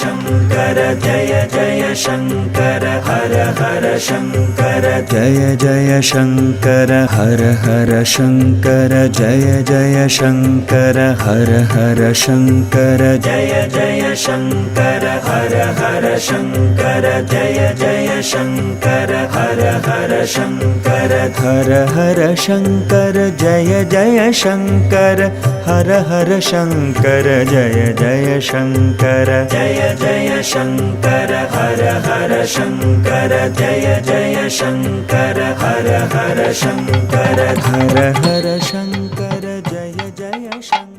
शङ्कर जय जय शङ्कर हर हर शङ्कर जय जय शङ्कर हर हर शङ्कर जय जय शङ्कर हर हर शङ्कर जय जय शङ्कर हर हर शङ्कर जय जय शङ्कर हर हर शङ्कर हर हर शङ्कर जय जय शङ्कर हर हर शङ्कर जय जय शङ्कर जय जय शङ्कर हर हर शङ्कर जय जय शङ्कर हर हर शङ्कर हर हर शङ्कर जय जय शङ्कर।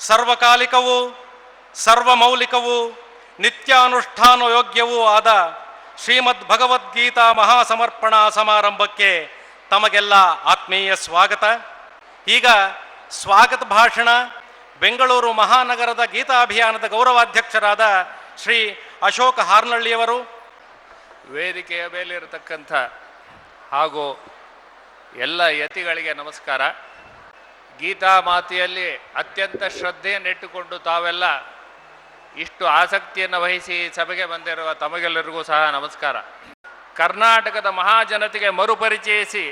ಸರ್ವಕಾಲಿಕವೂ ಸರ್ವಮೌಲಿಕವೂ ನಿತ್ಯಾನುಷ್ಠಾನ ಯೋಗ್ಯವೂ ಆದ ಶ್ರೀಮದ್ ಭಗವದ್ಗೀತಾ ಮಹಾಸಮರ್ಪಣಾ ಸಮಾರಂಭಕ್ಕೆ ತಮಗೆಲ್ಲ ಆತ್ಮೀಯ ಸ್ವಾಗತ. ಈಗ ಸ್ವಾಗತ ಭಾಷಣ ಬೆಂಗಳೂರು ಮಹಾನಗರದ ಗೀತಾ ಅಭಿಯಾನದ ಗೌರವಾಧ್ಯಕ್ಷರಾದ ಶ್ರೀ ಅಶೋಕ ಹಾರ್ನಳ್ಳಿಯವರು. ವೇದಿಕೆಯ ಮೇಲಿರತಕ್ಕಂಥ ಹಾಗೂ ಎಲ್ಲ ಯತಿಗಳಿಗೆ ನಮಸ್ಕಾರ. ಗೀತಾ ಮಾತೆಯಲ್ಲಿ ಅತ್ಯಂತ ಶ್ರದ್ಧೆಯನ್ನಿಟ್ಟುಕೊಂಡು ತಾವೆಲ್ಲ ಇಷ್ಟು ಆಸಕ್ತಿಯನ್ನು ವಹಿಸಿ ಸಭೆಗೆ ಬಂದಿರುವ ತಮಗೆಲ್ಲರಿಗೂ ಸಹ ನಮಸ್ಕಾರ. ಕರ್ನಾಟಕದ ಮಹಾಜನತೆಗೆ ಮರುಪರಿಚಯಿಸಿ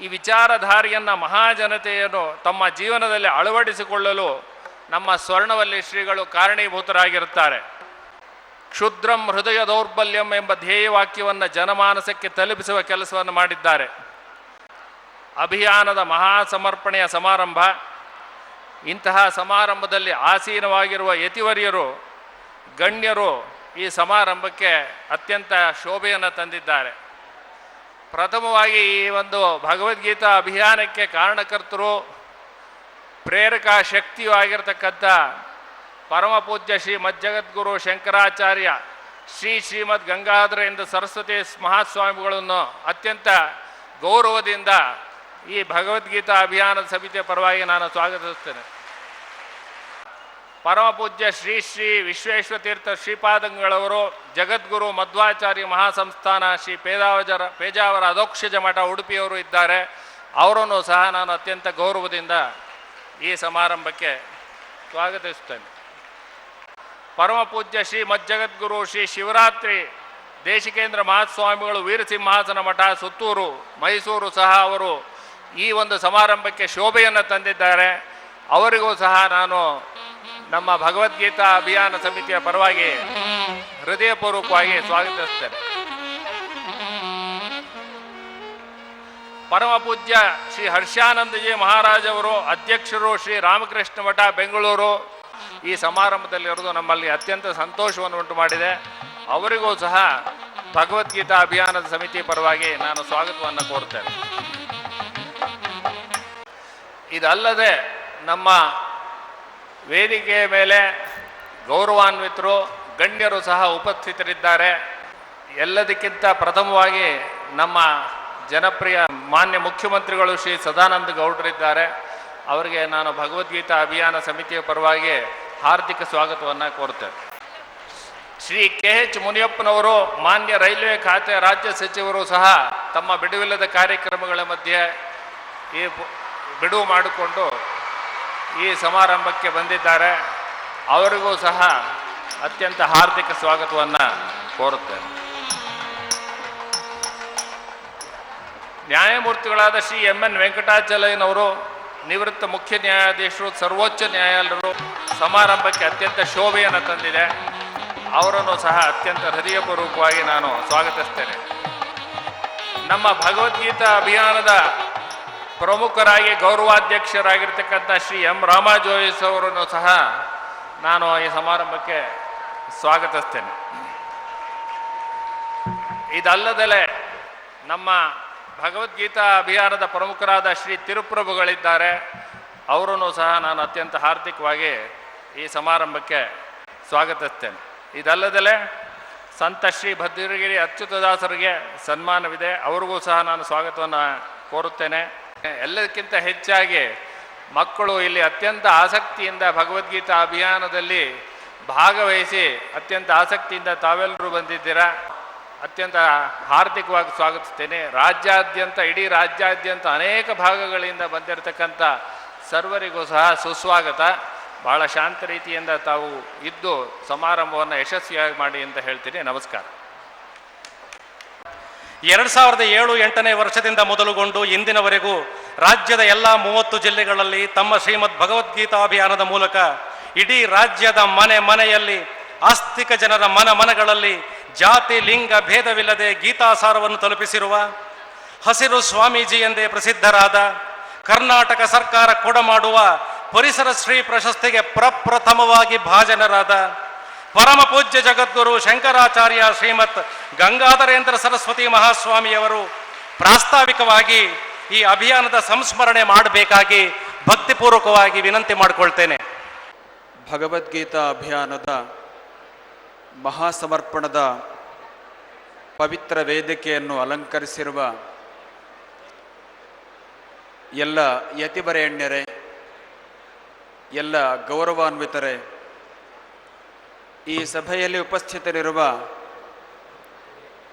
ಈ ವಿಚಾರಧಾರೆಯನ್ನು ಮಹಾಜನತೆಯನ್ನು ತಮ್ಮ ಜೀವನದಲ್ಲಿ ಅಳವಡಿಸಿಕೊಳ್ಳಲು ನಮ್ಮ ಸ್ವರ್ಣವಲ್ಲಿ ಶ್ರೀಗಳು ಕಾರಣೀಭೂತರಾಗಿರುತ್ತಾರೆ. ಕ್ಷುದ್ರಂ ಹೃದಯ ದೌರ್ಬಲ್ಯಂ ಎಂಬ ಧ್ಯೇಯವಾಕ್ಯವನ್ನು ಜನಮಾನಸಕ್ಕೆ ತಲುಪಿಸುವ ಕೆಲಸವನ್ನು ಮಾಡಿದ್ದಾರೆ. ಅಭಿಯಾನದ ಮಹಾಸಮರ್ಪಣೆಯ ಸಮಾರಂಭ. ಇಂತಹ ಸಮಾರಂಭದಲ್ಲಿ ಆಸೀನವಾಗಿರುವ ಯತಿವರ್ಯರು ಗಣ್ಯರು ಈ ಸಮಾರಂಭಕ್ಕೆ ಅತ್ಯಂತ ಶೋಭೆಯನ್ನು ತಂದಿದ್ದಾರೆ. ಪ್ರಥಮವಾಗಿ ಈ ಒಂದು ಭಗವದ್ಗೀತಾ ಅಭಿಯಾನಕ್ಕೆ ಕಾರಣಕರ್ತರು ಪ್ರೇರಕ ಶಕ್ತಿಯೂ ಆಗಿರತಕ್ಕಂಥ ಪರಮಪೂಜ್ಯ ಶ್ರೀ ಮಜ್ಜಗದ್ಗುರು ಶಂಕರಾಚಾರ್ಯ ಶ್ರೀಮದ್ ಗಂಗಾಧರೇಂದ್ರ ಸರಸ್ವತಿ ಮಹಾಸ್ವಾಮಿಗಳನ್ನು ಅತ್ಯಂತ ಗೌರವದಿಂದ ಈ ಭಗವದ್ಗೀತಾ ಅಭಿಯಾನದ ಸಮಿತಿಯ ಪರವಾಗಿ ನಾನು ಸ್ವಾಗತಿಸುತ್ತೇನೆ. ಪರಮಪೂಜ್ಯ ಶ್ರೀ ವಿಶ್ವೇಶ್ವತೀರ್ಥ ಶ್ರೀಪಾದಂಗಳವರು ಜಗದ್ಗುರು ಮಧ್ವಾಚಾರ್ಯ ಮಹಾಸಂಸ್ಥಾನ ಶ್ರೀ ಪೇಜಾವರ ಅಧೋಕ್ಷಜ ಮಠ ಉಡುಪಿಯವರು ಇದ್ದಾರೆ. ಅವರನ್ನು ಸಹ ನಾನು ಅತ್ಯಂತ ಗೌರವದಿಂದ ಈ ಸಮಾರಂಭಕ್ಕೆ ಸ್ವಾಗತಿಸುತ್ತೇನೆ. ಪರಮಪೂಜ್ಯ ಶ್ರೀ ಮಜ್ಜಗದ್ಗುರು ಶ್ರೀ ಶಿವರಾತ್ರಿ ದೇಶಿಕೇಂದ್ರ ಮಹಾಸ್ವಾಮಿಗಳು ವೀರಸಿಂಹಾಸನ ಮಠ ಸುತ್ತೂರು ಮೈಸೂರು ಸಹ ಅವರು ಈ ಒಂದು ಸಮಾರಂಭಕ್ಕೆ ಶೋಭೆಯನ್ನು ತಂದಿದ್ದಾರೆ. ಅವರಿಗೂ ಸಹ ನಾನು ನಮ್ಮ ಭಗವದ್ಗೀತಾ ಅಭಿಯಾನ ಸಮಿತಿಯ ಪರವಾಗಿ ಹೃದಯಪೂರ್ವಕವಾಗಿ ಸ್ವಾಗತಿಸುತ್ತೇನೆ. ಪರಮಪೂಜ್ಯ ಶ್ರೀ ಹರ್ಷಾನಂದಜಿ ಮಹಾರಾಜ್ ಅವರು ಅಧ್ಯಕ್ಷರು ಶ್ರೀ ರಾಮಕೃಷ್ಣ ಮಠ ಬೆಂಗಳೂರು ಈ ಸಮಾರಂಭದಲ್ಲಿರೋದು ನಮ್ಮಲ್ಲಿ ಅತ್ಯಂತ ಸಂತೋಷವನ್ನು ಉಂಟು ಮಾಡಿದೆ. ಅವರಿಗೂ ಸಹ ಭಗವದ್ಗೀತಾ ಅಭಿಯಾನದ ಸಮಿತಿ ಪರವಾಗಿ ನಾನು ಸ್ವಾಗತವನ್ನು ಕೋರುತ್ತೇನೆ. ಇದಲ್ಲದೆ ನಮ್ಮ ವೇದಿಕೆಯ ಮೇಲೆ ಗೌರವಾನ್ವಿತರು ಗಣ್ಯರು ಸಹ ಉಪಸ್ಥಿತರಿದ್ದಾರೆ. ಎಲ್ಲದಕ್ಕಿಂತ ಪ್ರಥಮವಾಗಿ ನಮ್ಮ ಜನಪ್ರಿಯ ಮಾನ್ಯ ಮುಖ್ಯಮಂತ್ರಿಗಳು ಶ್ರೀ ಸದಾನಂದ ಗೌಡರಿದ್ದಾರೆ. ಅವರಿಗೆ ನಾನು ಭಗವದ್ಗೀತಾ ಅಭಿಯಾನ ಸಮಿತಿಯ ಪರವಾಗಿ ಹಾರ್ದಿಕ ಸ್ವಾಗತವನ್ನು ಕೋರುತ್ತೇನೆ. ಶ್ರೀ KH ಮುನಿಯಪ್ಪನವರು ಮಾನ್ಯ ರೈಲ್ವೆ ಖಾತೆ ರಾಜ್ಯ ಸಚಿವರು ಸಹ ತಮ್ಮ ಬಿಡುವಿಲ್ಲದ ಕಾರ್ಯಕ್ರಮಗಳ ಮಧ್ಯೆ ಈ ಬಿಡುವು ಮಾಡಿಕೊಂಡು ಈ ಸಮಾರಂಭಕ್ಕೆ ಬಂದಿದ್ದಾರೆ. ಅವರಿಗೂ ಸಹ ಅತ್ಯಂತ ಹಾರ್ದಿಕ ಸ್ವಾಗತವನ್ನು ಕೋರುತ್ತೇನೆ. ನ್ಯಾಯಮೂರ್ತಿಗಳಾದ ಶ್ರೀ MN ವೆಂಕಟಾಚಲಯ್ಯನವರು ನಿವೃತ್ತ ಮುಖ್ಯ ನ್ಯಾಯಾಧೀಶರು ಸರ್ವೋಚ್ಚ ನ್ಯಾಯಾಲಯರು ಸಮಾರಂಭಕ್ಕೆ ಅತ್ಯಂತ ಶೋಭೆಯನ್ನು ತಂದಿದೆ. ಅವರನ್ನು ಸಹ ಅತ್ಯಂತ ಹೃದಯಪೂರ್ವಕವಾಗಿ ನಾನು ಸ್ವಾಗತಿಸ್ತೇನೆ. ನಮ್ಮ ಭಗವದ್ಗೀತಾ ಅಭಿಯಾನದ ಪ್ರಮುಖರಾಗಿ ಗೌರವಾಧ್ಯಕ್ಷರಾಗಿರ್ತಕ್ಕಂಥ ಶ್ರೀ M ರಾಮಾಜೋಯಿಸ್ ಅವರನ್ನು ಸಹ ನಾನು ಈ ಸಮಾರಂಭಕ್ಕೆ ಸ್ವಾಗತಿಸ್ತೇನೆ. ಇದಲ್ಲದಲೇ ನಮ್ಮ ಭಗವದ್ಗೀತಾ ಅಭಿಯಾನದ ಪ್ರಮುಖರಾದ ಶ್ರೀ ತಿರುಪ್ರಭುಗಳಿದ್ದಾರೆ. ಅವರನ್ನು ಸಹ ನಾನು ಅತ್ಯಂತ ಹಾರ್ದಿಕವಾಗಿ ಈ ಸಮಾರಂಭಕ್ಕೆ ಸ್ವಾಗತಿಸ್ತೇನೆ. ಇದಲ್ಲದಲೇ ಸಂತ ಶ್ರೀ ಭದ್ರಗಿರಿ ಅಚ್ಯುತದಾಸರಿಗೆ ಸನ್ಮಾನವಿದೆ. ಅವ್ರಿಗೂ ಸಹ ನಾನು ಸ್ವಾಗತವನ್ನು ಕೋರುತ್ತೇನೆ. ಎಲ್ಲದಕ್ಕಿಂತ ಹೆಚ್ಚಾಗಿ ಮಕ್ಕಳು ಇಲ್ಲಿ ಅತ್ಯಂತ ಆಸಕ್ತಿಯಿಂದ ಭಗವದ್ಗೀತಾ ಅಭಿಯಾನದಲ್ಲಿ ಭಾಗವಹಿಸಿ ಅತ್ಯಂತ ಆಸಕ್ತಿಯಿಂದ ತಾವೆಲ್ಲರೂ ಬಂದಿದ್ದೀರಾ. ಅತ್ಯಂತ ಹಾರ್ದಿಕವಾಗಿ ಸ್ವಾಗತಿಸ್ತೇನೆ. ರಾಜ್ಯಾದ್ಯಂತ ಇಡೀ ರಾಜ್ಯಾದ್ಯಂತ ಅನೇಕ ಭಾಗಗಳಿಂದ ಬಂದಿರತಕ್ಕಂಥ ಸರ್ವರಿಗೂ ಸಹ ಸುಸ್ವಾಗತ. ಭಾಳ ಶಾಂತ ರೀತಿಯಿಂದ ತಾವು ಇದ್ದು ಸಮಾರಂಭವನ್ನು ಯಶಸ್ವಿಯಾಗಿ ಮಾಡಿ ಅಂತ ಹೇಳ್ತೀನಿ. ನಮಸ್ಕಾರ. 2007-8ನೇ ವರ್ಷದಿಂದ ಮೊದಲುಗೊಂಡು ಇಂದಿನವರೆಗೂ ರಾಜ್ಯದ ಎಲ್ಲ 30 ಜಿಲ್ಲೆಗಳಲ್ಲಿ ತಮ್ಮ ಶ್ರೀಮದ್ ಭಗವದ್ಗೀತಾ ಅಭಿಯಾನದ ಮೂಲಕ ಇಡೀ ರಾಜ್ಯದ ಮನೆ ಮನೆಯಲ್ಲಿ ಆಸ್ತಿಕ ಜನರ ಮನಗಳಲ್ಲಿ ಜಾತಿ ಲಿಂಗ ಭೇದವಿಲ್ಲದೆ ಗೀತಾಸಾರವನ್ನು ತಲುಪಿಸಿರುವ ಹಸಿರು ಸ್ವಾಮೀಜಿ ಎಂದೇ ಪ್ರಸಿದ್ಧರಾದ ಕರ್ನಾಟಕ ಸರ್ಕಾರ ಕೊಡಮಾಡುವ ಪರಿಸರ ಶ್ರೀ ಪ್ರಶಸ್ತಿಗೆ ಪ್ರಪ್ರಥಮವಾಗಿ ಭಾಜನರಾದ ಪರಮ ಪೂಜ್ಯ ಜಗದ್ಗುರು ಶಂಕರಾಚಾರ್ಯ ಶ್ರೀಮತ್ ಗಂಗಾಧರೇಂದ್ರ ಸರಸ್ವತಿ ಮಹಾಸ್ವಾಮಿಯವರು ಪ್ರಾಸ್ತಾವಿಕವಾಗಿ ಈ ಅಭಿಯಾನದ ಸಂಸ್ಮರಣೆ ಮಾಡಬೇಕಾಗಿ ಭಕ್ತಿಪೂರ್ವಕವಾಗಿ ವಿನಂತಿ ಮಾಡಿಕೊಳ್ತೇನೆ. ಭಗವದ್ಗೀತಾ ಅಭಿಯಾನದ ಮಹಾಸಮರ್ಪಣದ ಪವಿತ್ರ ವೇದಿಕೆಯನ್ನು ಅಲಂಕರಿಸಿರುವ ಎಲ್ಲ ಯತಿವರೇಣ್ಯರೇ, ಎಲ್ಲ ಗೌರವಾನ್ವಿತರೇ, ಈ ಸಭೆಯಲ್ಲಿ ಉಪಸ್ಥಿತರಿರುವ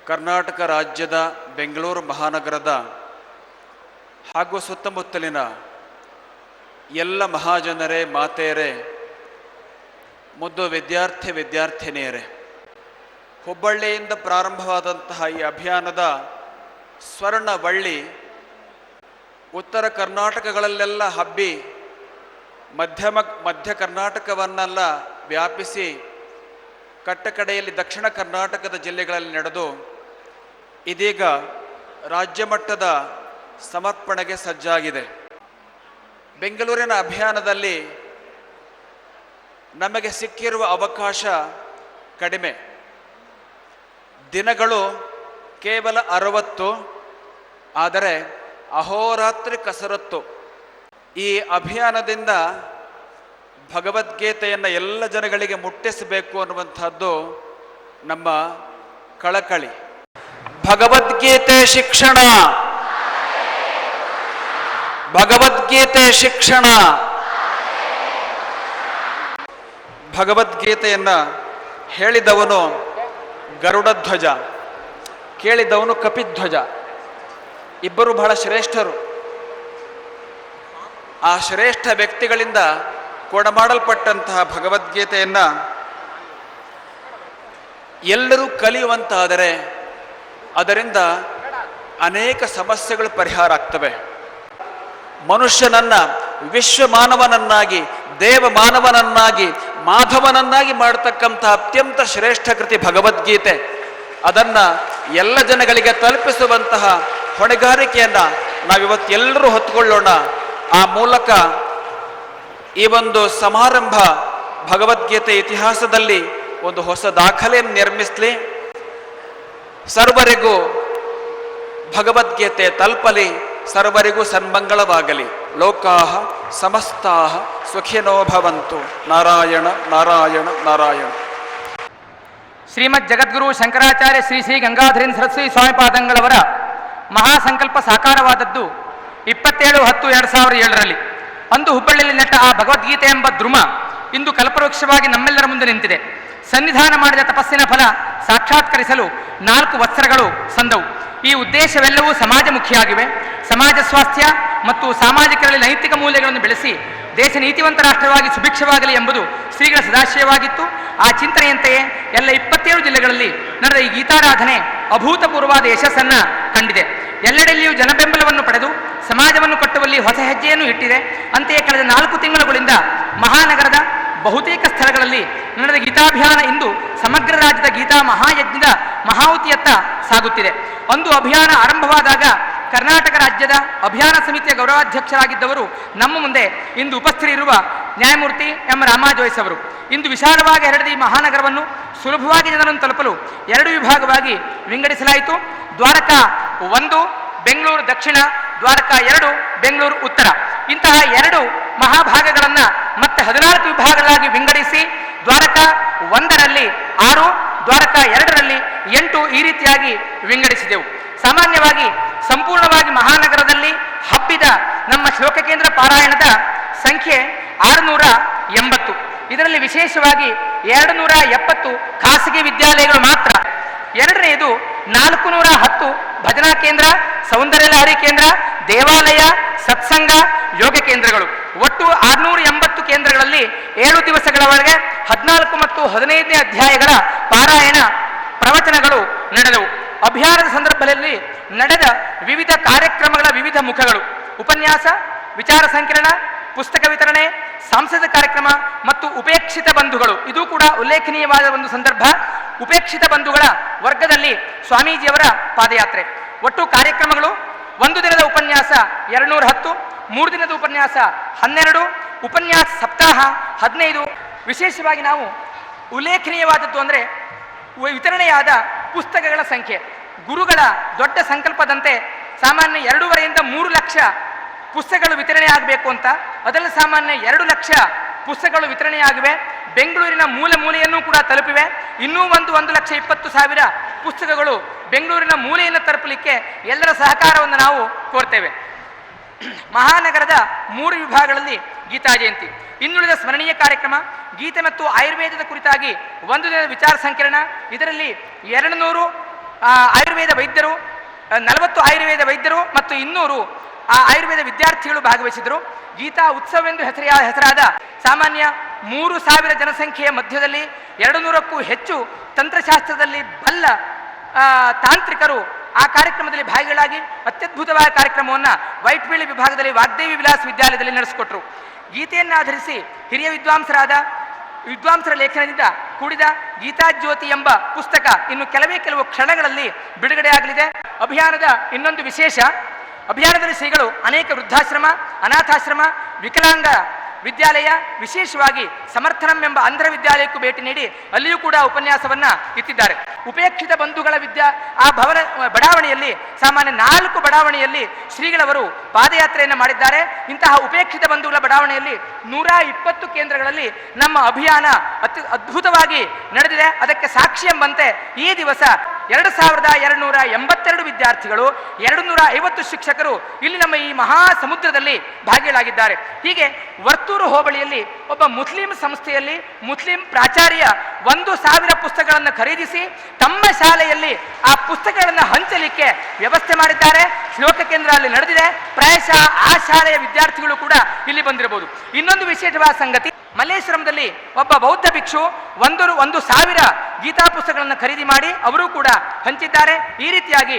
ಕರ್ನಾಟಕ ರಾಜ್ಯದ ಬೆಂಗಳೂರು ಮಹಾನಗರದ ಹಾಗೂ ಸುತ್ತಮುತ್ತಲಿನ ಎಲ್ಲ ಮಹಾಜನರೇ, ಮಾತೆಯರೇ, ಮುದ್ದು ವಿದ್ಯಾರ್ಥಿನಿಯರೇ, ಹುಬ್ಬಳ್ಳಿಯಿಂದ ಪ್ರಾರಂಭವಾದಂತಹ ಈ ಅಭಿಯಾನದ ಸ್ವರ್ಣವಳ್ಳಿ ಉತ್ತರ ಕರ್ನಾಟಕಗಳಲ್ಲೆಲ್ಲ ಹಬ್ಬಿ ಮಧ್ಯ ಕರ್ನಾಟಕವನ್ನೆಲ್ಲ ವ್ಯಾಪಿಸಿ ಕಟ್ಟಕಡೆಯಲ್ಲಿ ದಕ್ಷಿಣ ಕರ್ನಾಟಕದ ಜಿಲ್ಲೆಗಳಲ್ಲಿ ನಡೆದು ಇದೀಗ ರಾಜ್ಯ ಮಟ್ಟದ ಸಮರ್ಪಣೆಗೆ ಸಜ್ಜಾಗಿದೆ. ಬೆಂಗಳೂರಿನ ಅಭಿಯಾನದಲ್ಲಿ ನಮಗೆ ಸಿಕ್ಕಿರುವ ಅವಕಾಶ ಕಡಿಮೆ. ದಿನಗಳು ಕೇವಲ 60, ಆದರೆ ಅಹೋರಾತ್ರಿ ಕಸರತ್ತು. ಈ ಅಭಿಯಾನದಿಂದ ಭಗವದ್ಗೀತೆಯನ್ನು ಎಲ್ಲ ಜನಗಳಿಗೆ ಮುಟ್ಟಿಸಬೇಕು ಅನ್ನುವಂಥದ್ದು ನಮ್ಮ ಕಳಕಳಿ. ಭಗವದ್ಗೀತೆ ಶಿಕ್ಷಣ, ಭಗವದ್ಗೀತೆ ಶಿಕ್ಷಣ. ಭಗವದ್ಗೀತೆಯನ್ನು ಹೇಳಿದವನು ಗರುಡಧ್ವಜ, ಕೇಳಿದವನು ಕಪಿಧ್ವಜ. ಇಬ್ಬರು ಬಹಳ ಶ್ರೇಷ್ಠರು. ಆ ಶ್ರೇಷ್ಠ ವ್ಯಕ್ತಿಗಳಿಂದ ಕೊಡಮಾಡಲ್ಪಟ್ಟಂತಹ ಭಗವದ್ಗೀತೆಯನ್ನು ಎಲ್ಲರೂ ಕಲಿಯುವಂತಾದರೆ ಅದರಿಂದ ಅನೇಕ ಸಮಸ್ಯೆಗಳು ಪರಿಹಾರ ಆಗ್ತವೆ. ಮನುಷ್ಯನನ್ನು ವಿಶ್ವಮಾನವನನ್ನಾಗಿ, ದೇವಮಾನವನನ್ನಾಗಿ, ಮಾಧವನನ್ನಾಗಿ ಮಾಡತಕ್ಕಂಥ ಅತ್ಯಂತ ಶ್ರೇಷ್ಠ ಕೃತಿ ಭಗವದ್ಗೀತೆ. ಅದನ್ನು ಎಲ್ಲ ಜನಗಳಿಗೆ ತಲುಪಿಸುವಂತಹ ಹೊಣೆಗಾರಿಕೆಯನ್ನು ನಾವಿವತ್ತೆಲ್ಲರೂ ಹೊತ್ತುಕೊಳ್ಳೋಣ. ಆ ಮೂಲಕ ಈ ಒಂದು ಸಮಾರಂಭ ಭಗವದ್ಗೀತೆ ಇತಿಹಾಸದಲ್ಲಿ ಒಂದು ಹೊಸ ದಾಖಲೆಯನ್ನು ನಿರ್ಮಿಸಲಿ. ಸರ್ವರಿಗೂ ಭಗವದ್ಗೀತೆ ತಲುಪಲಿ, ಸರ್ವರಿಗೂ ಸನ್ಮಂಗಳವಾಗಲಿ. ಲೋಕಾಹ ಸಮಸ್ತಾಹ ಸುಖಿನೋ ಭವಂತು. ನಾರಾಯಣ ನಾರಾಯಣ ನಾರಾಯಣ. ಶ್ರೀಮದ್ ಜಗದ್ಗುರು ಶಂಕರಾಚಾರ್ಯ ಶ್ರೀ ಶ್ರೀ ಗಂಗಾಧರೇಂದ್ರ ಸರಸ್ವತಿ ಸ್ವಾಮಿಪಾದಂಗಳವರ ಮಹಾಸಂಕಲ್ಪ ಸಾಕಾರವಾದದ್ದು 27/10/2007 ಅಂದು ಹುಬ್ಬಳ್ಳಿಯಲ್ಲಿ ನೆಟ್ಟ ಆ ಭಗವದ್ಗೀತೆ ಎಂಬ ದ್ರುಮ ಇಂದು ಕಲ್ಪವೃಕ್ಷವಾಗಿ ನಮ್ಮೆಲ್ಲರ ಮುಂದೆ ನಿಂತಿದೆ. ಸನ್ನಿಧಾನ ಮಾಡಿದ ತಪಸ್ಸಿನ ಫಲ ಸಾಕ್ಷಾತ್ಕರಿಸಲು 4 ವತ್ಸರಗಳು ಸಂದವು. ಈ ಉದ್ದೇಶವೆಲ್ಲವೂ ಸಮಾಜಮುಖಿಯಾಗಿವೆ. ಸಮಾಜ ಸ್ವಾಸ್ಥ್ಯ ಮತ್ತು ಸಾಮಾಜಿಕರಲ್ಲಿ ನೈತಿಕ ಮೌಲ್ಯಗಳನ್ನು ಬೆಳೆಸಿ ದೇಶ ನೀತಿವಂತ ರಾಷ್ಟ್ರವಾಗಿ ಸುಭಿಕ್ಷವಾಗಲಿ ಎಂಬುದು ಶ್ರೀಗಳ ಸದಾಶಯವಾಗಿತ್ತು. ಆ ಚಿಂತನೆಯಂತೆಯೇ ಎಲ್ಲ 27 ಜಿಲ್ಲೆಗಳಲ್ಲಿ ನಡೆದ ಈ ಗೀತಾರಾಧನೆ ಅಭೂತಪೂರ್ವವಾದ ಯಶಸ್ಸನ್ನು ಕಂಡಿದೆ. ಎಲ್ಲೆಡೆಯಲ್ಲಿಯೂ ಜನಬೆಂಬಲವನ್ನು ಪಡೆದು ಸಮಾಜವನ್ನು ಕಟ್ಟುವಲ್ಲಿ ಹೊಸ ಹೆಜ್ಜೆಯನ್ನು ಇಟ್ಟಿದೆ. ಅಂತೆಯೇ ಕಳೆದ 4 ತಿಂಗಳುಗಳಿಂದ ಮಹಾನಗರದ ಬಹುತೇಕ ಸ್ಥಳಗಳಲ್ಲಿ ನಡೆದ ಗೀತಾಭಿಯಾನ ಇಂದು ಸಮಗ್ರ ರಾಜ್ಯದ ಗೀತಾ ಮಹಾಯಜ್ಞದ ಮಹಾಹುತಿಯತ್ತ ಸಾಗುತ್ತಿದೆ. ಒಂದು ಅಭಿಯಾನ ಆರಂಭವಾದಾಗ ಕರ್ನಾಟಕ ರಾಜ್ಯದ ಅಭಿಯಾನ ಸಮಿತಿಯ ಗೌರವಾಧ್ಯಕ್ಷರಾಗಿದ್ದವರು ನಮ್ಮ ಮುಂದೆ ಇಂದು ಉಪಸ್ಥಿತರಿರುವ ನ್ಯಾಯಮೂರ್ತಿ ಎಂ ರಾಮಾಜೋಯ್ಸ್ ಅವರು. ಇಂದು ವಿಶಾಲವಾಗಿ ಹರಡಿದ ಈ ಮಹಾನಗರವನ್ನು ಸುಲಭವಾಗಿ ಜನರನ್ನು ತಲುಪಲು 2 ವಿಭಾಗವಾಗಿ ವಿಂಗಡಿಸಲಾಯಿತು. ದ್ವಾರಕಾ 1 ಬೆಂಗಳೂರು ದಕ್ಷಿಣ, ದ್ವಾರಕಾ 2 ಬೆಂಗಳೂರು ಉತ್ತರ. ಇಂತಹ 2 ಮಹಾಭಾಗಗಳನ್ನು ಮತ್ತೆ 14 ವಿಭಾಗಗಳಾಗಿ ವಿಂಗಡಿಸಿ ದ್ವಾರಕಾ 1ರಲ್ಲಿ 6, ದ್ವಾರಕಾ 2ರಲ್ಲಿ 8 ಈ ರೀತಿಯಾಗಿ ವಿಂಗಡಿಸಿದೆವು. ಸಾಮಾನ್ಯವಾಗಿ ಸಂಪೂರ್ಣವಾಗಿ ಮಹಾನಗರದಲ್ಲಿ ಹಬ್ಬಿದ ನಮ್ಮ ಶ್ಲೋಕ ಕೇಂದ್ರ ಪಾರಾಯಣದ ಸಂಖ್ಯೆ 680. ಇದರಲ್ಲಿ ವಿಶೇಷವಾಗಿ 270 ಖಾಸಗಿ ವಿದ್ಯಾಲಯಗಳು ಮಾತ್ರ. ಎರಡನೆಯದು 410 ಭಜನಾ ಕೇಂದ್ರ, ಸೌಂದರ್ಯ ಲಹರಿ ಕೇಂದ್ರ, ದೇವಾಲಯ, ಸತ್ಸಂಗ, ಯೋಗ ಕೇಂದ್ರಗಳು. ಒಟ್ಟು 680 ಕೇಂದ್ರಗಳಲ್ಲಿ 7 ದಿವಸಗಳವರೆಗೆ 14 ಮತ್ತು 15ನೇ ಅಧ್ಯಾಯಗಳ ಪಾರಾಯಣ ಪ್ರವಚನಗಳು ನಡೆದವು. ಅಭಿಯಾನದ ಸಂದರ್ಭದಲ್ಲಿ ನಡೆದ ವಿವಿಧ ಕಾರ್ಯಕ್ರಮಗಳ ವಿವಿಧ ಮುಖಗಳು: ಉಪನ್ಯಾಸ, ವಿಚಾರ ಸಂಕಿರಣ, ಪುಸ್ತಕ ವಿತರಣೆ, ಸಾಂಸ್ಕೃತಿಕ ಕಾರ್ಯಕ್ರಮ ಮತ್ತು ಉಪೇಕ್ಷಿತ ಬಂಧುಗಳು. ಇದು ಕೂಡ ಉಲ್ಲೇಖನೀಯವಾದ ಒಂದು ಸಂದರ್ಭ. ಉಪೇಕ್ಷಿತ ಬಂಧುಗಳ ವರ್ಗದಲ್ಲಿ ಸ್ವಾಮೀಜಿಯವರ ಪಾದಯಾತ್ರೆ. ಒಟ್ಟು ಕಾರ್ಯಕ್ರಮಗಳು: 1 ದಿನದ ಉಪನ್ಯಾಸ 210, 3 ದಿನದ ಉಪನ್ಯಾಸ 12, ಉಪನ್ಯಾಸ ಸಪ್ತಾಹ 15. ವಿಶೇಷವಾಗಿ ನಾವು ಉಲ್ಲೇಖನೀಯವಾದದ್ದು ಅಂದರೆ ವಿತರಣೆಯಾದ ಪುಸ್ತಕಗಳ ಸಂಖ್ಯೆ. ಗುರುಗಳ ದೊಡ್ಡ ಸಂಕಲ್ಪದಂತೆ ಸಾಮಾನ್ಯ 2.5 ರಿಂದ 3 ಲಕ್ಷ ಪುಸ್ತಕಗಳು ವಿತರಣೆ ಆಗಬೇಕು ಅಂತ. ಅದರಲ್ಲಿ ಸಾಮಾನ್ಯ 2 ಲಕ್ಷ ಪುಸ್ತಕಗಳು ವಿತರಣೆಯಾಗಿವೆ. ಬೆಂಗಳೂರಿನ ಮೂಲೆ ಮೂಲೆಯನ್ನು ಕೂಡ ತಲುಪಿವೆ. ಇನ್ನೂ 1,20,000 ಪುಸ್ತಕಗಳು ಬೆಂಗಳೂರಿನ ಮೂಲೆಯನ್ನು ತಲುಪಲಿಕ್ಕೆ ಎಲ್ಲರ ಸಹಕಾರವನ್ನು ನಾವು ಕೋರ್ತೇವೆ. ಮಹಾನಗರದ 3 ವಿಭಾಗಗಳಲ್ಲಿ ಗೀತಾ ಜಯಂತಿ. ಇನ್ನುಳಿದ ಸ್ಮರಣೀಯ ಕಾರ್ಯಕ್ರಮ ಗೀತೆ ಮತ್ತು ಆಯುರ್ವೇದದ ಕುರಿತಾಗಿ 1 ದಿನದ ವಿಚಾರ ಸಂಕಿರಣ. ಇದರಲ್ಲಿ 200 ಆಯುರ್ವೇದ ವೈದ್ಯರು, 40 ಆಯುರ್ವೇದ ವೈದ್ಯರು ಮತ್ತು 200 ಆಯುರ್ವೇದ ವಿದ್ಯಾರ್ಥಿಗಳು ಭಾಗವಹಿಸಿದರು. ಗೀತಾ ಉತ್ಸವವೆಂದು ಹೆಸರಾದ ಸಾಮಾನ್ಯ 3,000 ಜನಸಂಖ್ಯೆಯ ಮಧ್ಯದಲ್ಲಿ 200ಕ್ಕೂ ಹೆಚ್ಚು ತಂತ್ರಶಾಸ್ತ್ರದಲ್ಲಿ ಬಲ್ಲ ತಾಂತ್ರಿಕರು ಆ ಕಾರ್ಯಕ್ರಮದಲ್ಲಿ ಭಾಗಿಗಳಾಗಿ ಅತ್ಯದ್ಭುತವಾದ ಕಾರ್ಯಕ್ರಮವನ್ನು ವೈಟ್ಫೀಲ್ಡ್ ವಿಭಾಗದಲ್ಲಿ ವಾಗ್ದೇವಿ ವಿಲಾಸ್ ವಿದ್ಯಾಲಯದಲ್ಲಿ ನಡೆಸಿಕೊಟ್ರು. ಗೀತೆಯನ್ನು ಆಧರಿಸಿ ಹಿರಿಯ ವಿದ್ವಾಂಸರ ಲೇಖನದಿಂದ ಕೂಡಿದ ಗೀತಾಜ್ಯೋತಿ ಎಂಬ ಪುಸ್ತಕ ಇನ್ನು ಕೆಲವು ಕ್ಷಣಗಳಲ್ಲಿ ಬಿಡುಗಡೆಯಾಗಲಿದೆ. ಅಭಿಯಾನದ ಇನ್ನೊಂದು ವಿಶೇಷ, ಅಭಿಯಾನದಲ್ಲಿ ಶ್ರೀಗಳು ಅನೇಕ ವೃದ್ಧಾಶ್ರಮ, ಅನಾಥಾಶ್ರಮ, ವಿಕಲಾಂಗ ವಿದ್ಯಾಲಯ, ವಿಶೇಷವಾಗಿ ಸಮರ್ಥನಂ ಎಂಬ ಅಂಧರ ವಿದ್ಯಾಲಯಕ್ಕೂ ಭೇಟಿ ನೀಡಿ ಅಲ್ಲಿಯೂ ಕೂಡ ಉಪನ್ಯಾಸವನ್ನ ಇತ್ತಿದ್ದಾರೆ. ಉಪೇಕ್ಷಿತ ಬಂಧುಗಳ ಬಡಾವಣೆಯಲ್ಲಿ ಸಾಮಾನ್ಯ 4 ಬಡಾವಣೆಯಲ್ಲಿ ಶ್ರೀಗಳವರು ಪಾದಯಾತ್ರೆಯನ್ನು ಮಾಡಿದ್ದಾರೆ. ಇಂತಹ ಉಪೇಕ್ಷಿತ ಬಂಧುಗಳ ಬಡಾವಣೆಯಲ್ಲಿ 120 ಕೇಂದ್ರಗಳಲ್ಲಿ ನಮ್ಮ ಅಭಿಯಾನ ಅದ್ಭುತವಾಗಿ ನಡೆದಿದೆ. ಅದಕ್ಕೆ ಸಾಕ್ಷಿ ಎಂಬಂತೆ ಈ ದಿವಸ 2,282 ವಿದ್ಯಾರ್ಥಿಗಳು, 250 ಶಿಕ್ಷಕರು ಇಲ್ಲಿ ನಮ್ಮ ಈ ಮಹಾ ಸಮುದ್ರದಲ್ಲಿ ಭಾಗಿಗಳಾಗಿದ್ದಾರೆ. ಹೀಗೆ ವರ್ತೂರು ಹೋಬಳಿಯಲ್ಲಿ ಒಬ್ಬ ಮುಸ್ಲಿಂ ಸಂಸ್ಥೆಯಲ್ಲಿ ಮುಸ್ಲಿಂ ಪ್ರಾಚಾರ್ಯ 1,000 ಪುಸ್ತಕಗಳನ್ನು ಖರೀದಿಸಿ ತಮ್ಮ ಶಾಲೆಯಲ್ಲಿ ಆ ಪುಸ್ತಕಗಳನ್ನು ಹಂಚಲಿಕ್ಕೆ ವ್ಯವಸ್ಥೆ ಮಾಡಿದ್ದಾರೆ. ಶ್ಲೋಕ ಕೇಂದ್ರ ಅಲ್ಲಿ ನಡೆದಿದೆ. ಪ್ರಾಯಶಃ ಆ ಶಾಲೆಯ ವಿದ್ಯಾರ್ಥಿಗಳು ಕೂಡ ಇಲ್ಲಿ ಬಂದಿರಬಹುದು. ಇನ್ನೊಂದು ವಿಶೇಷವಾದ ಸಂಗತಿ, ಮಲ್ಲೇಶ್ವರಂದಲ್ಲಿ ಒಬ್ಬ ಬೌದ್ಧ ಭಿಕ್ಷು 1,000 ಗೀತಾ ಪುಸ್ತಕಗಳನ್ನು ಖರೀದಿ ಮಾಡಿ ಅವರು ಕೂಡ ಹಂಚಿದ್ದಾರೆ. ಈ ರೀತಿಯಾಗಿ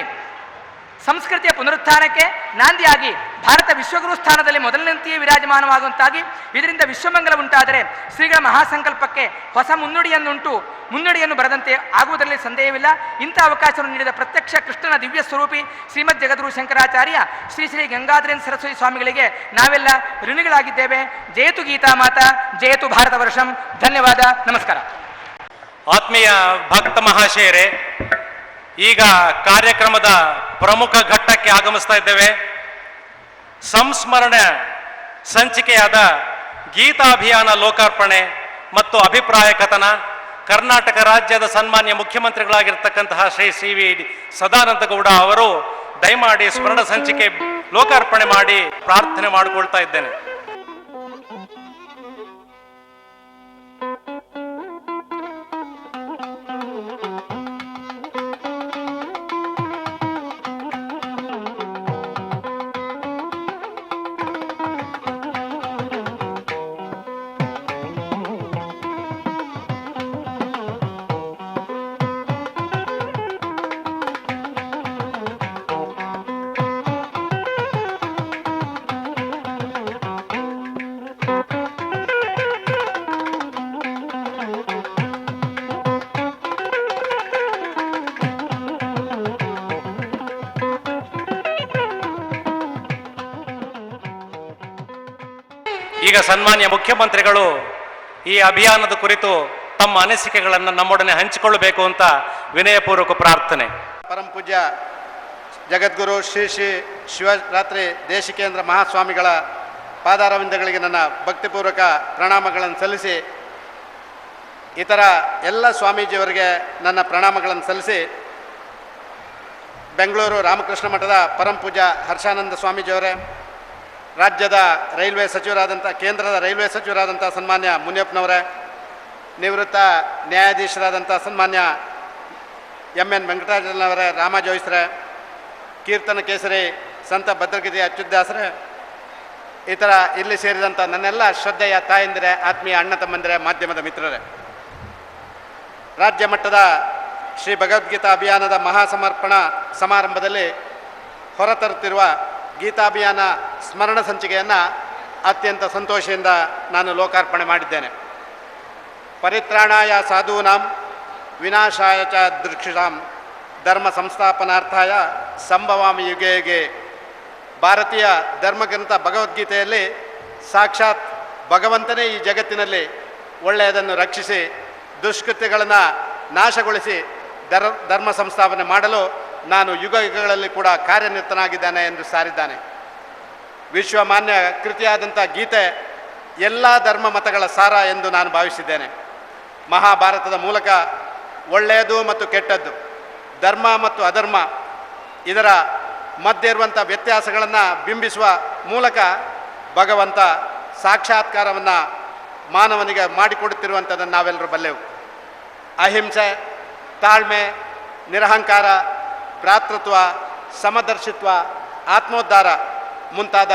ಸಂಸ್ಕೃತಿಯ ಪುನರುತ್ಥಾನಕ್ಕೆ ನಾಂದಿಯಾಗಿ ಭಾರತ ವಿಶ್ವಗುರು ಸ್ಥಾನದಲ್ಲಿ ಮೊದಲನೆಂತೆಯೇ ವಿರಾಜಮಾನವಾಗುವಂತಾಗಿ ಇದರಿಂದ ವಿಶ್ವಮಂಗಲ ಉಂಟಾದರೆ ಶ್ರೀಗಳ ಮಹಾಸಂಕಲ್ಪಕ್ಕೆ ಹೊಸ ಮುನ್ನುಡಿಯನ್ನು ಬರೆದಂತೆ ಆಗುವುದರಲ್ಲಿ ಸಂದೇಹವಿಲ್ಲ. ಇಂಥ ಅವಕಾಶವನ್ನು ನೀಡಿದ ಪ್ರತ್ಯಕ್ಷ ಕೃಷ್ಣನ ದಿವ್ಯ ಸ್ವರೂಪಿ ಶ್ರೀಮದ್ ಜಗದ್ಗುರು ಶಂಕರಾಚಾರ್ಯ ಶ್ರೀ ಗಂಗಾಧರೇಂದ್ರ ಸರಸ್ವತಿ ಸ್ವಾಮಿಗಳಿಗೆ ನಾವೆಲ್ಲ ಋಣಿಗಳಾಗಿದ್ದೇವೆ. ಜಯತು ಗೀತಾ ಮಾತಾ, ಜಯತು ಭಾರತ ವರ್ಷಂ. ಧನ್ಯವಾದ, ನಮಸ್ಕಾರ. ಆತ್ಮೀಯ ಭಕ್ತ ಮಹಾಶಯರೇ, ಈಗ ಕಾರ್ಯಕ್ರಮದ ಪ್ರಮುಖ ಘಟ್ಟಕ್ಕೆ ಆಗಮಿಸ್ತಾ ಇದ್ದೇವೆ. ಸಂಸ್ಮರಣೆ ಸಂಚಿಕೆಯಾದ ಗೀತಾಭಿಯಾನ ಲೋಕಾರ್ಪಣೆ ಮತ್ತು ಅಭಿಪ್ರಾಯ ಕಥನ ಕರ್ನಾಟಕ ರಾಜ್ಯದ ಸನ್ಮಾನ್ಯ ಮುಖ್ಯಮಂತ್ರಿಗಳಾಗಿರ್ತಕ್ಕಂತಹ ಶ್ರೀ ಸಿ.ವಿ. ಸದಾನಂದ ಗೌಡ ಅವರು ದಯಮಾಡಿ ಸ್ಮರಣ ಸಂಚಿಕೆ ಲೋಕಾರ್ಪಣೆ ಮಾಡಿ ಪ್ರಾರ್ಥನೆ ಮಾಡಿಕೊಳ್ತಾ ಇದ್ದೇನೆ. ಈಗ ಸನ್ಮಾನ್ಯ ಮುಖ್ಯಮಂತ್ರಿಗಳು ಈ ಅಭಿಯಾನದ ಕುರಿತು ತಮ್ಮ ಅನಿಸಿಕೆಗಳನ್ನು ನಮ್ಮೊಡನೆ ಹಂಚಿಕೊಳ್ಳಬೇಕು ಅಂತ ವಿನಯಪೂರ್ವಕ ಪ್ರಾರ್ಥನೆ. ಪರಮ ಪೂಜ್ಯ ಜಗದ್ಗುರು ಶ್ರೀ ಶ್ರೀ ಶಿವರಾತ್ರಿ ದೇಶಿಕೇಂದ್ರ ಮಹಾಸ್ವಾಮಿಗಳ ಪಾದಾರವಿಂದಗಳಿಗೆ ನನ್ನ ಭಕ್ತಿಪೂರ್ವಕ ಪ್ರಣಾಮಗಳನ್ನು ಸಲ್ಲಿಸಿ, ಇತರ ಎಲ್ಲ ಸ್ವಾಮೀಜಿಯವರಿಗೆ ನನ್ನ ಪ್ರಣಾಮಗಳನ್ನು ಸಲ್ಲಿಸಿ, ಬೆಂಗಳೂರು ರಾಮಕೃಷ್ಣ ಮಠದ ಪರಮ ಪೂಜ್ಯ ಹರ್ಷಾನಂದ ಸ್ವಾಮೀಜಿಯವರೇ, ರಾಜ್ಯದ ರೈಲ್ವೆ ಸಚಿವರಾದಂಥ ಕೇಂದ್ರದ ರೈಲ್ವೆ ಸಚಿವರಾದಂಥ ಸನ್ಮಾನ್ಯ ಮುನಿಯಪ್ಪನವರೇ, ನಿವೃತ್ತ ನ್ಯಾಯಾಧೀಶರಾದಂಥ ಸನ್ಮಾನ್ಯ ಎನ್ ವೆಂಕಟರಾಜನವರೇ, ರಾಮ ಜೋಯಿಸ್ರೆ, ಕೀರ್ತನ ಕೇಸರಿ ಸಂತ ಭದ್ರಗಿರಿ ಅಚ್ಯುತದಾಸರೇ, ಇತರ ಇಲ್ಲಿ ಸೇರಿದಂಥ ನನ್ನೆಲ್ಲ ಶ್ರದ್ಧೆಯ ತಾಯಂದಿರೇ, ಆತ್ಮೀಯ ಅಣ್ಣ ತಮ್ಮಂದಿರೇ, ಮಾಧ್ಯಮದ ಮಿತ್ರರೇ, ರಾಜ್ಯ ಮಟ್ಟದ ಶ್ರೀ ಭಗವದ್ಗೀತಾ ಅಭಿಯಾನದ ಮಹಾಸಮರ್ಪಣಾ ಸಮಾರಂಭದಲ್ಲಿ ಹೊರತರುತ್ತಿರುವ ಗೀತಾಭಿಯಾನ ಸ್ಮರಣ ಸಂಚಿಕೆಯನ್ನು ಅತ್ಯಂತ ಸಂತೋಷದಿಂದ ನಾನು ಲೋಕಾರ್ಪಣೆ ಮಾಡಿದ್ದೇನೆ. ಪರಿತ್ರಾಣಾಯ ಸಾಧೂನಾಂ ವಿನಾಶಾಯ ಚ ದುಷ್ಕೃತಾಂ ಧರ್ಮ ಸಂಸ್ಥಾಪನಾರ್ಥಾಯ ಸಂಭವಾಮಿ ಯುಗೆ ಯುಗೆ. ಭಾರತೀಯ ಧರ್ಮಗ್ರಂಥ ಭಗವದ್ಗೀತೆಯಲ್ಲಿ ಸಾಕ್ಷಾತ್ ಭಗವಂತನೇ ಈ ಜಗತ್ತಿನಲ್ಲಿ ಒಳ್ಳೆಯದನ್ನು ರಕ್ಷಿಸಿ ದುಷ್ಕೃತ್ಯಗಳನ್ನು ನಾಶಗೊಳಿಸಿ ಧರ್ಮ ಸಂಸ್ಥಾಪನೆ ಮಾಡಲು ನಾನು ಯುಗ ಯುಗಗಳಲ್ಲಿ ಕೂಡ ಕಾರ್ಯನಿರತನಾಗಿದ್ದಾನೆ ಎಂದು ಸಾರಿದ್ದಾನೆ. ವಿಶ್ವಮಾನ್ಯ ಕೃತಿಯಾದಂಥ ಗೀತೆ ಎಲ್ಲ ಧರ್ಮ ಮತಗಳ ಸಾರ ಎಂದು ನಾನು ಭಾವಿಸಿದ್ದೇನೆ. ಮಹಾಭಾರತದ ಮೂಲಕ ಒಳ್ಳೆಯದು ಮತ್ತು ಕೆಟ್ಟದ್ದು, ಧರ್ಮ ಮತ್ತು ಅಧರ್ಮ ಇದರ ಮಧ್ಯೆ ಇರುವಂಥ ವ್ಯತ್ಯಾಸಗಳನ್ನು ಬಿಂಬಿಸುವ ಮೂಲಕ ಭಗವಂತ ಸಾಕ್ಷಾತ್ಕಾರವನ್ನು ಮಾನವನಿಗೆ ಮಾಡಿಕೊಡುತ್ತಿರುವಂಥದ್ದನ್ನು ನಾವೆಲ್ಲರೂ ಬಲ್ಲೆವು. ಅಹಿಂಸೆ, ತಾಳ್ಮೆ, ನಿರಹಂಕಾರ, ಭ್ರಾತೃತ್ವ, ಸಮದರ್ಶಿತ್ವ, ಆತ್ಮೋದ್ಧಾರ ಮುಂತಾದ